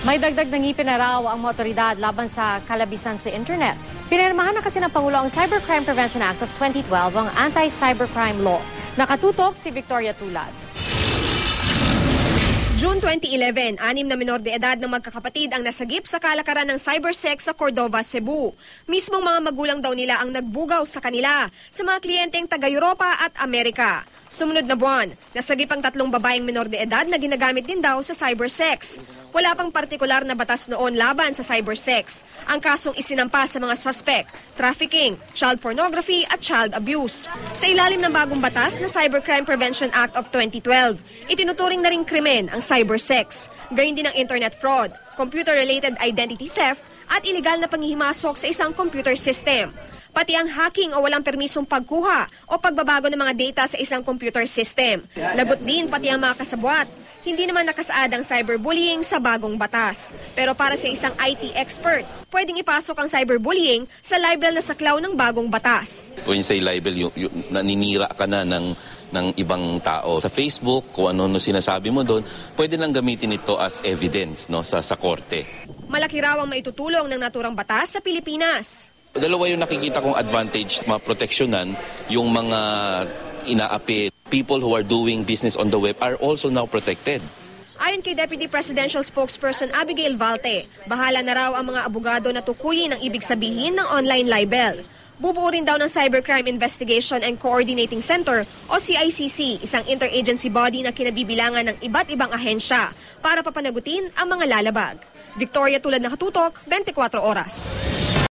May dagdag na ngipin na raw ang mga otoridad laban sa kalabisan sa internet. Pinirmahan na kasi ng Pangulo ang Cybercrime Prevention Act of 2012, ang Anti-Cybercrime Law. Nakatutok si Victoria Tulad. June 2011, 6 na menor de edad ng magkakapatid ang nasagip sa kalakaran ng cybersex sa Cordova, Cebu. Mismong mga magulang daw nila ang nagbugaw sa kanila sa mga kliyenteng taga-Europa at Amerika. Sumunod na buwan, nasagip ang 3 babaeng menor de edad na ginagamit din daw sa cybersex. Wala pang partikular na batas noon laban sa cybersex. Ang kasong isinampa sa mga suspect, trafficking, child pornography at child abuse. Sa ilalim ng bagong batas na Cybercrime Prevention Act of 2012, itinuturing na ring krimen ang cybersex. Gayon din ang internet fraud, computer-related identity theft at iligal na panghihimasok sa isang computer system. Pati ang hacking o walang permisong pagkuha o pagbabago ng mga data sa isang computer system. Lagot din pati ang mga kasabwat. Hindi naman nakasaad ang cyberbullying sa bagong batas. Pero para sa isang IT expert, pwedeng ipasok ang cyberbullying sa libel na saklaw ng bagong batas. When you say libel, naninira ka na ng ibang tao. Sa Facebook, kung ano sinasabi mo doon, pwede lang gamitin ito as evidence sa korte. Malaki raw ang maitutulong ng naturang batas sa Pilipinas. Dalawa yung nakikita kong advantage, maproteksyonan yung mga inaapi. People who are doing business on the web are also now protected. Ayon kay Deputy Presidential Spokesperson Abigail Valte, bahala na raw ang mga abogado na tukuyin ang ibig sabihin ng online libel. Bubuo rin daw ng Cybercrime Investigation and Coordinating Center o CICC, isang interagency body na kinabibilangan ng iba't ibang ahensya para papanagutin ang mga lalabag. Victoria Tulad, Nakatutok, 24 Oras.